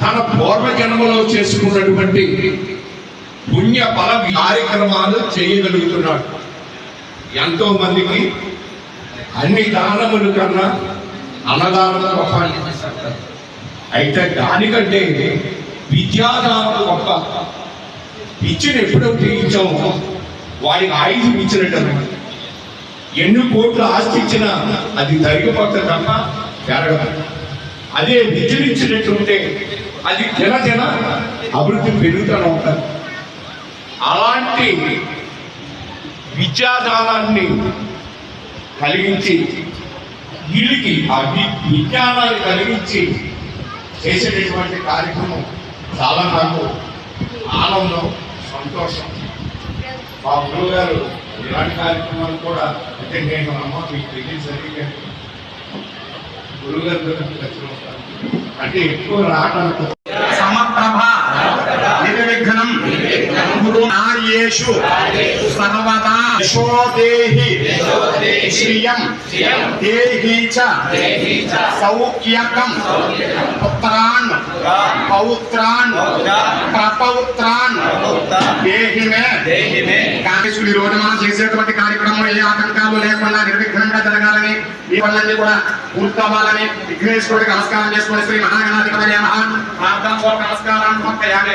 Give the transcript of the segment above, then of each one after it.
తన పూర్వజన్మలో చేసుకున్నటువంటి పుణ్య ఫల కార్యక్రమాలు చేయగలుగుతున్నాడు. ఎంతో మందికి అన్ని దానముల కన్నా అన్నదానం గొప్ప. అయితే దానికంటే విద్యాదానం గొప్ప. విద్యను ఎప్పుడైతే ఇచ్చామో వాడికి ఆయుధం ఇచ్చినట్టు. ఎన్ని కోట్ల ఆస్తి ఇచ్చినా అది తరిగిపోతుంది తప్ప పెరగదు. అదే విద్యనిచ్చినట్టుంటే అది దినదిన అభివృద్ధి పెరుగుతూనే ఉంటుంది. అలాంటి విద్యాదానాన్ని కలిగించి వీళ్ళకి ఆ విజ్ఞానాన్ని కలిగించి చేసేటటువంటి కార్యక్రమం చాలా నాకు ఆనందం, సంతోషం. మా గురువు గారు ఇలాంటి కార్యక్రమాలు కూడా అంటే నేను అమ్మ మీకు తెలియదు సరిగ్గా గురువు గారు అంటే ఎక్కువ రావడానికి సమప్రభ నిర్విఘ్నం గురునార్యేషు సర్వదా యశోదేహి శ్రియం దేహి చ సౌఖ్యకం పుత్రాన్ పౌత్రాన్ ప్రపౌత్రాన్ దేహి మే. కామేశ్వరి రోజు మనం చేసేటువంటి కార్యక్రమంలో ఏ ఆటంకాలు లేకుండా నిర్విఘ్నంగా జరగాలని, ఈ పనులన్నీ కూడా పూర్తవ్వాలని విఘ్నేశ్వరుడికి నమస్కారం చేసుకుని శ్రీ మహాగణాధిపతి నమః ప్రార్థన నమస్కారాన్ని పంపయాలి.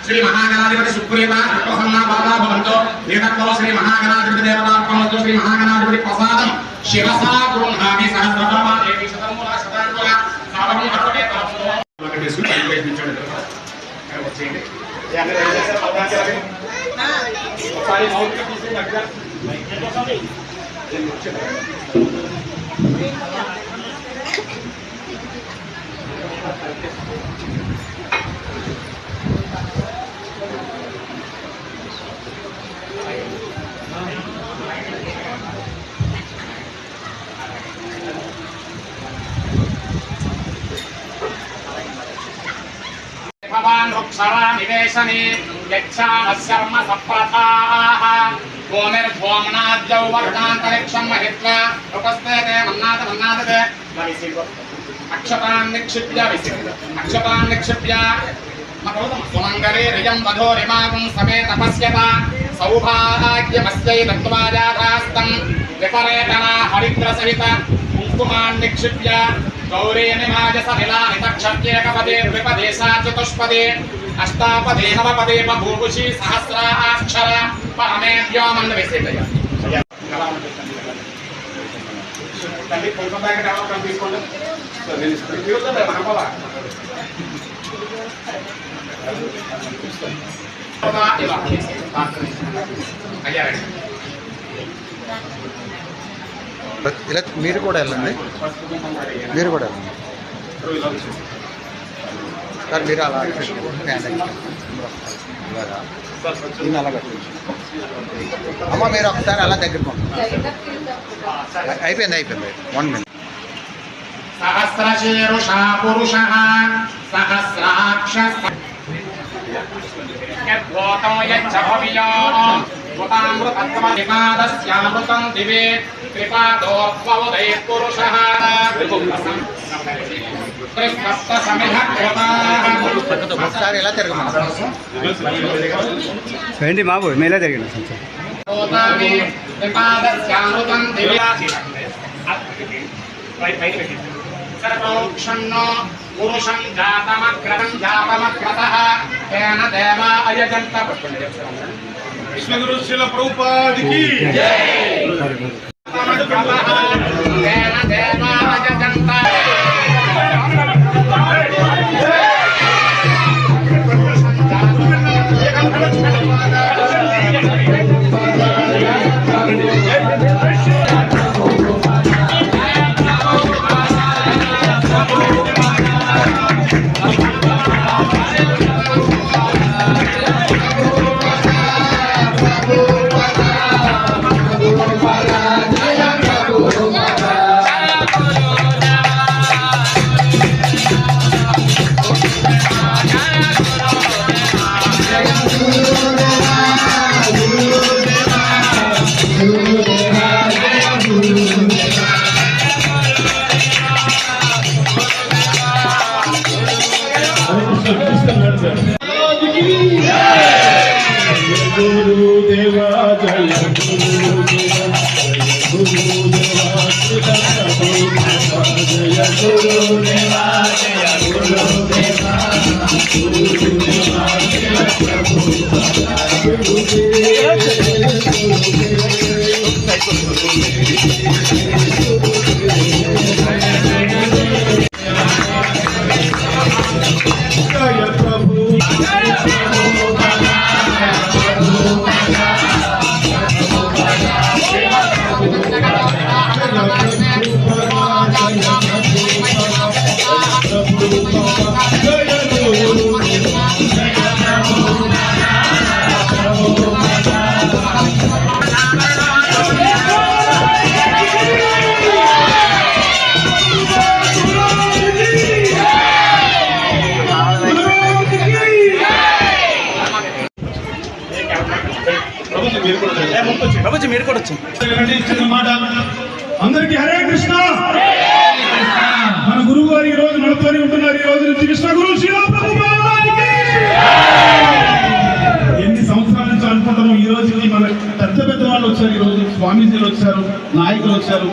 శ్రీ మహాగణాధిపతి సుగ్రీవ ప్రసన్న బాబా భవంతో ఏకత్వ శ్రీ మహాగణాధిపతి దేవతార్పణతో శ్రీ మహాగణాధిపతి ప్రసాదం శిరసా గృహామి సహస్రనామ దేవి శతమూల శతాంగుల సాధనం అర్పణే తలపుతో వెంకటేశ్వరుడు ప్రయత్నించాడు. వచ్చేయండి ఒకసారి మౌలిక తీసుకుని అక్కడ భవాన్ వృక్షరా నివేశనే యక్షామశర్మ సప్రథాః భూమిర్భూమ్నాద్యౌ వర్ణాంతరిక్షం మహిత్వా ఉపస్థితే మన్నాదతే అక్షతాన్ నిక్షిప్య సుమంగళే రియం వధోరిమాగం సమే తపస్యత సౌభాగ్యమస్యై దత్వాజాధాస్తం విపరేతనా హరిద్ర సహిత కుంకుమాన్ నిక్షిప్య గౌరీ నిమాజస నిలానితక్షత్యేకపదే ద్విపదేశా చతుష్పదే అష్టాపదే నవపదే బభూషి సహస్రాక్షర పరమే వ్యోమన్ విసితయ. తల్లి కొంచెం బ్యాగ్ డెవలప్ తీసుకోండి. ఇలా మీరు కూడా వెళ్ళండి, మీరు కూడా వెళ్ళండి సార్. మీరు అలా దీన్ని అలా కట్టి అమ్మ మీరు ఒకసారి అలా దగ్గరికి అయిపోయింది 1 minute. సహస్రశీరుషా పురుషః సహస్రాక్ష యద్భూతో యచ్చ భవియో భూతామృతత్వనిపాదస్యామృతం దివే కృపాదోద్భవదే పురుషః ఒకసారి ఎలా తిరగమన్నారు ఏంటి బాబు మేలే తిరిగిన కృపాదస్యామృతం దివే సర్వోక్షన్నో పురుషం జాతమగ్రతః తేన దేవా అయజంత. విష్ణుగురు శ్రీల ప్రభుపాదికి జై. తేన దేవా అయజంత. ప్రభుజీ మీరు కూడా వచ్చారు. చిన్న మాట అందరికీ హరే కృష్ణ. మన గురువు గారు ఈ రోజు మనతోనే ఉంటున్నారు. ఈ రోజు నుంచి కృష్ణ గురు శ్రీల ప్రభుపాదానికి ఎన్ని సంవత్సరాల నుంచి అనుకుంటాము. ఈ రోజుకి మన పెద్ద పెద్ద వాళ్ళు వచ్చారు. ఈ రోజు స్వామీజీలు వచ్చారు, నాయకులు వచ్చారు.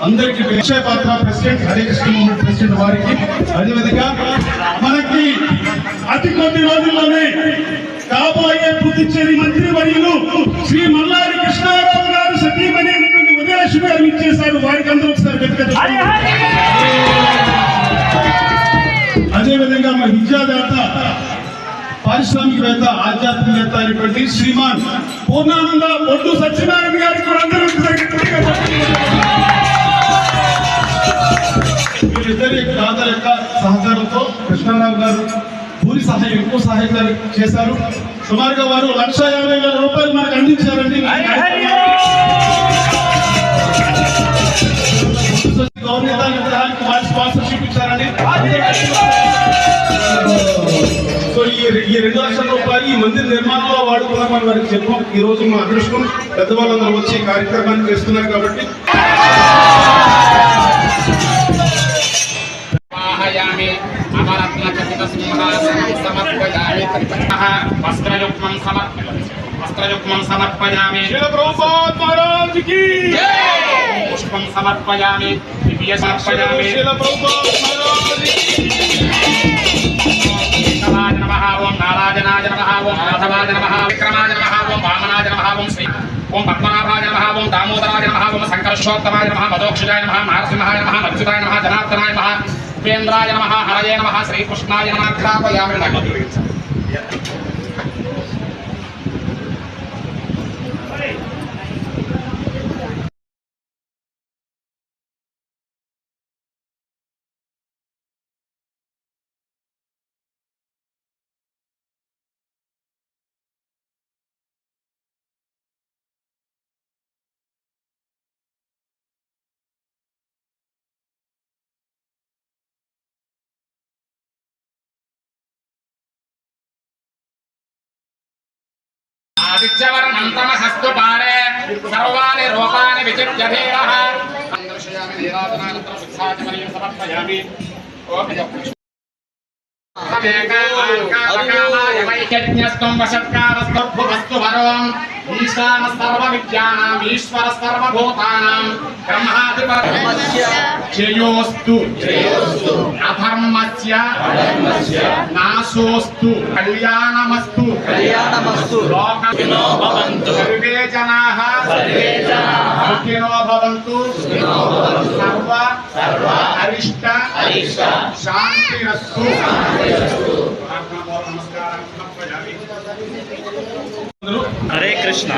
అందరికీ Akshaya Patra president Hare Krishna movement president వారికి, అదేవిధంగా మనకి అతి కొద్ది రోజుల్లోనే కాబోయే పుదుచ్చేరి మంత్రి వర్యులు శ్రీ మల్లారి కృష్ణారావు గారు సతీమణి ఉదయలక్ష్మి గారు ఇచ్చేశారు. వారికి అందరూ ఒకసారి పెద్ద అదేవిధంగా మన విద్యావేత్త, పారిశ్రామికవేత్త, ఆధ్యాత్మికవేత్త అయినటువంటి శ్రీమాన్ పూర్ణానంద బొడ్డు సత్యనారాయణ గారికి కూడా అందరూ వీరిద్దరి దాతల యొక్క సహకారంతో కృష్ణారావు గారు పూరి సహాయం, ఎక్కువ సహాయం చేశారు. సుమారుగా వారు 1,50,000 రూపాయలు మనకు అందించారండి. గవర్నమెంట్ వారి స్పాన్సర్షిప్ ఇచ్చారండి. సో ఈ 2 లక్షల రూపాయలు ఈ మందిర నిర్మాణంలో వాడుకున్నామని వారికి చెప్పాం. ఈ రోజు మా అదృష్టం పెద్దవాళ్ళందరూ వచ్చి ఈ కార్యక్రమాన్ని చేస్తున్నారు కాబట్టి వస్త్రయుగ్మం సమర్పయామి. శ్రీల ప్రభుపాద మహారాజ్ కి పుష్పం సమర్పయామి. దివ్య సమర్పయామి. శ్రీల ప్రభుపాద మహారాజ్ కి నారాయణ నమః. ఓం నారాయణాయ నమః. ఓం మాధవాయ నమః. విక్రమాయ నమః. ఓం వామనాయ నమః. ఓం శ్రీ ఓం పద్మనాభాయ నమః. ఓం దామోదరాయ నమః. ఓం సంకర్షోత్తమాయ నమః. మదోక్షజాయ నమః. నారసింహాయ నమః. మత్స్యుతాయ నమః. జనార్దనాయ నమః. ఉపేంద్రాయ నమః. హరయే నమః. శ్రీకృష్ణాయ నమః. ఖ్యాపయామి. ఆదిత్యవర్ణం తమహస్తు పారే సర్వాణి రూపాణి విచిత్య ధీరః. దర్శయామి నీరాజనానంతరం శిక్షాచమనీయం సమర్పయామి. వైజ్ఞస్త్వం వశత్కారస్తు వరం ఈశాన సర్వ విద్యానాం ఈశ్వర సర్వభూతానాం బ్రహ్మాధిపత్యోస్తు అధర్మస్య నాశోస్తు కళ్యాణమస్తు లోకవినో భవంతు. సర్వే జనాః సుఖినో భవంతు. సర్వ అరిష్ట శాంతిరస్తు. హరే కృష్ణ.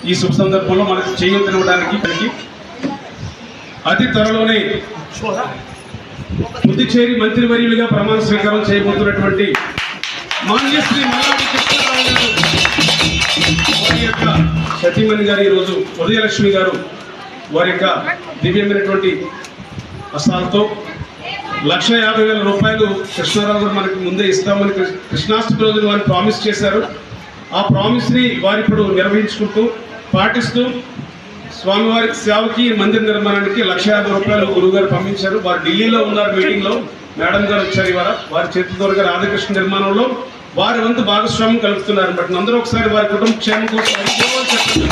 ఈ శుభ సందర్భంలో మనకు చేయొద్దనడానికి అతి త్వరలోనే పుదుచ్చేరి మంత్రివర్యులుగా ప్రమాణ స్వీకారం చేయబోతున్నటువంటి మాన్యశ్రీ మల్లారి కృష్ణారావు గారు వారి యొక్క సతీమణి గారు ఈరోజు ఉదయలక్ష్మి గారు వారి యొక్క దివ్యమైనటువంటి హస్తాలతో 1,50,000 రూపాయలు కృష్ణారావు గారు మనకి ముందే ఇస్తామని కృష్ణాష్టమి రోజున వారు ప్రామిస్ చేశారు. ఆ ప్రామిస్ని వారు ఇప్పుడు నిర్వహించుకుంటూ పాటిస్తూ స్వామివారి సేవకి మందిర నిర్మాణానికి 1,50,000 రూపాయలు గురువు గారు పంపించారు. వారు ఢిల్లీలో ఉన్నారు మీటింగ్ లో. మేడం గారు వచ్చారు ఇవాళ. వారి చేతుల ద్వారా రాధాకృష్ణ నిర్మాణంలో వారి వంతు భాగస్వామ్యం కలుపుతున్నారు. బట్ అందరూ ఒకసారి వారి కుటుంబ క్షేమం కోసం చెప్పండి.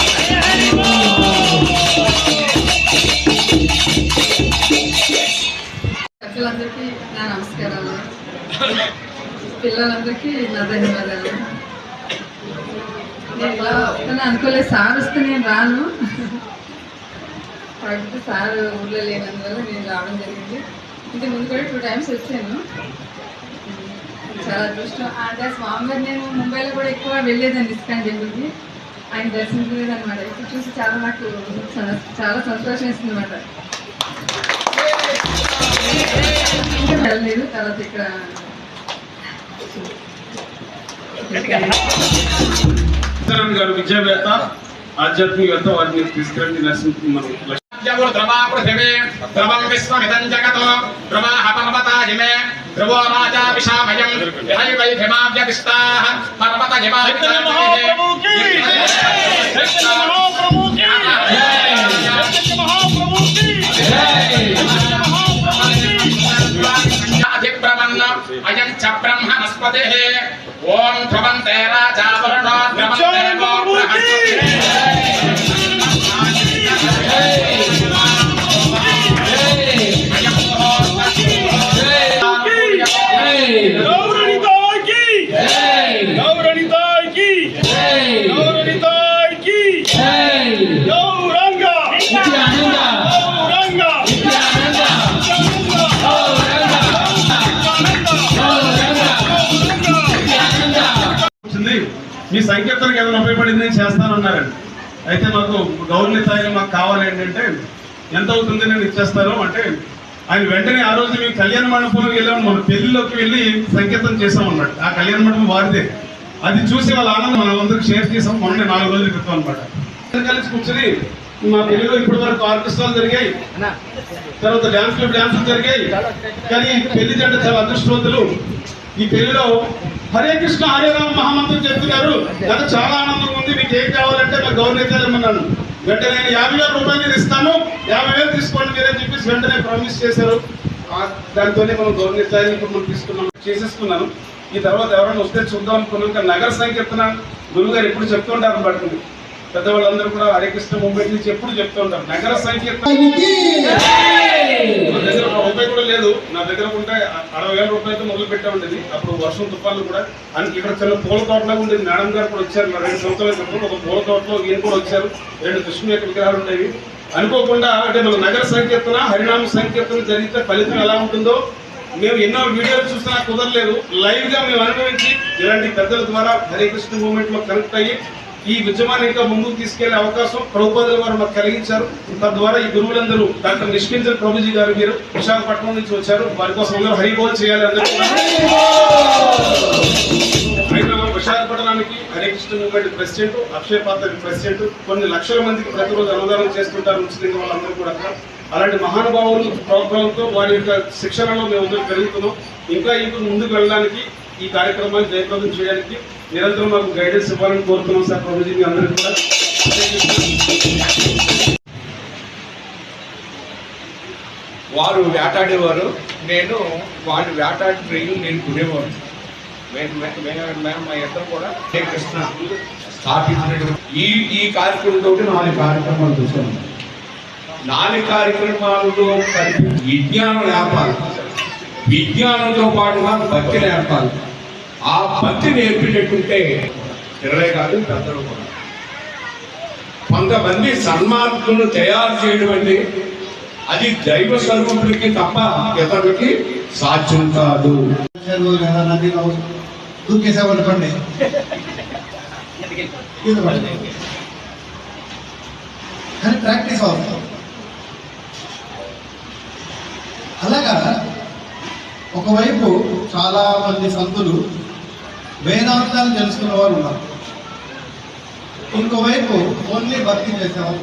పెద్దలందరికీ నా నమస్కారాలు, పిల్లలందరికీ నా ధన్యవాదాలు. నేను ఇలా వస్తాను అనుకోలేదు, సార్ వస్తే నేను రాను, కాకపోతే సార్ ఊళ్ళో లేనందువల్ల నేను రావడం జరిగింది. ఇంటి ముందు కూడా 2 times వచ్చాను. చాలా అదృష్టం. అంటే స్వామివారు నేను ముంబైలో కూడా ఎక్కువ వెళ్ళేదాన్ని ఇస్కాన్ టెంపుల్కి, ఆయన దర్శించలేదు అనమాట. ఇప్పుడు చూసి చాలా నాకు చాలా సంతోషం వేస్తుంది అనమాట. వెళ్ళలేదు. తర్వాత ఇక్కడ గారు విద్యావేత్త, ఆధ్యాత్మికవేత్త, వారిని తీసుకెళ్ళి నరసింహ మనం ద్రవా పృథివీ ద్రవం విశ్వమిదం జగతో ద్రవాః పర్వతాయిమే ధ్రువో రాజా విశామయం యహైవైభిమావ్యతిష్టాః పర్వతహిమాధిప్రవన్న అయం చ బ్రహ్మణస్పతిః ఓం ధ్రువంతే రాజా వరుణో ధ్రువంతే మీ సంకీర్తనకి ఏదైనా ఉపయోగపడింది నేను చేస్తానన్నారండి. అయితే మాకు గౌరవ స్థాయిలో మాకు కావాలి ఏంటంటే ఎంత అవుతుంది నేను ఇచ్చేస్తాను అంటే, ఆయన వెంటనే ఆ రోజు మేము కళ్యాణ మండపంలోకి వెళ్ళాము, మన పెళ్లిలోకి వెళ్ళి సంకీర్తన చేసాం అన్నమాట. ఆ కళ్యాణ మండపం వారిదే. అది చూసి వాళ్ళ ఆనందం మనం అందరికి షేర్ చేసాం మొన్న 4 రోజుల క్రితం అనమాట. కలిసి కూర్చొని మా పెళ్లిలో ఇప్పటి వరకు ఆర్కెస్ట్రాలు జరిగాయి, తర్వాత డ్యాన్సులు జరిగాయి. కానీ పెళ్లి జంట చాలా అదృష్టవంతులు. ఈ పెళ్లిలో హరే కృష్ణ హరే రామ మహామంత్రం చెప్తున్నారు. నాకు చాలా ఆనందంగా ఉంది. మీకు ఏం కావాలంటే నాకు గవర్నర్ ఏమన్నాను. వెంటనే నేను 50,000 రూపాయలు ఇస్తాను, 50,000 తీసుకోండి మీరని చెప్పేసి వెంటనే ప్రామిస్ చేశారు. దాంతోనే మనం గవర్నర్ స్థాయిని ఇప్పుడు మనం తీసుకున్నాం, చేసేసుకున్నాను. ఈ తర్వాత ఎవరైనా వస్తే చూద్దాం అనుకున్నాం. ఇంకా నగర సంకీర్తన గురువు గారు ఎప్పుడు చెప్తుంటారు పడుతుంది. పెద్దవాళ్ళందరూ కూడా హరే కృష్ణ మూమెంట్ నుంచి ఎప్పుడు చెప్తుంటారు నగర సంకీర్తన. నా దగ్గర రూపాయి కూడా లేదు, నా దగ్గర ఉంటే 60,000 రూపాయలతో మొదలు పెట్టా ఉండేది. అప్పుడు వర్షం తుఫాన్లు కూడా ఇక్కడ చిన్న పూల తోటలాగా ఉండేది. మేడం గారు కూడా వచ్చారు 2 సంవత్సరాల క్రితం. ఒక పూల తోటలో ఈయన కూడా వచ్చారు. 2 కృష్ణుని యొక్క విగ్రహాలు ఉండేవి. అనుకోకుండా అంటే మన నగర సంకీర్తన హరినామ సంకీర్తన జరిగితే ఫలితం ఎలా ఉంటుందో మేము ఎన్నో వీడియోలు చూసినా కుదరలేదు. లైవ్ గా మేము అనుభవించి ఇలాంటి పెద్దల ద్వారా హరే కృష్ణ మూవ్మెంట్ లో కనెక్ట్ అయ్యి ఈ ఉద్యమాన్ని ఇంకా ముందుకు తీసుకెళ్లే అవకాశం ప్రభుపాదుల వారు మాకు కలిగించారు. తద్వారా ఈ గురువులందరూ డాక్టర్ నిష్కించన్ ప్రభుజీ గారు మీరు విశాఖపట్నం నుంచి వచ్చారు. వారి కోసం అందరూ హరిబోల్ చేయాలి. అందరూ విశాఖపట్నానికి హరే కృష్ణ మూవ్మెంట్ ప్రెసిడెంట్, అక్షయ పాత్ర ప్రెసిడెంట్, కొన్ని లక్షల మందికి ప్రతిరోజు అన్నదానం చేస్తుంటారు ఉచితంగా వాళ్ళందరూ కూడా. అలాంటి మహానుభావులు ప్రోగ్రాంతో వారి యొక్క శిక్షణలో మేము అందరూ పెరుగుతున్నాం. ఇంకా ముందుకు వెళ్ళడానికి ఈ కార్యక్రమాన్ని జయప్రదం చేయడానికి నిరంతరం మాకు గైడెన్స్ ఇవ్వాలని కోరుతున్నాం సార్ ప్రభుజీ మీ అందరికీ కూడా. వారు వేటాడేవారు, నేను వాళ్ళు వేటాడి ట్రైన్లు నేను కొనేవాడు. మా ఇద్దరు కూడా కృష్ణ స్థాపించినటువంటి ఈ కార్యక్రమంతో 4 కార్యక్రమాలు చూసాను. 4 కార్యక్రమాలతో కలిపి విజ్ఞానం నేర్పాలి, విజ్ఞానంతో పాటుగా భక్తి నేర్పాలి. ఆ భక్తి నేర్పేటట్టుంటే పిల్లలే కాదు పెద్దలు కూడా. కొంతమంది సన్మార్గులను తయారు చేయడం అంటే అది దైవ స్వరూపుడికి తప్ప ఇతరులకి సాధ్యం కాదు. దూకేసామనుకోండి, కానీ ప్రాక్టీస్ అవసరం. అలాగా ఒకవైపు చాలా మంది సంతులు వేదాంతాలు తెలుసుకున్న వారు ఉన్నారు, ఇంకోవైపు ఓన్లీ భక్తి చేసేవారు.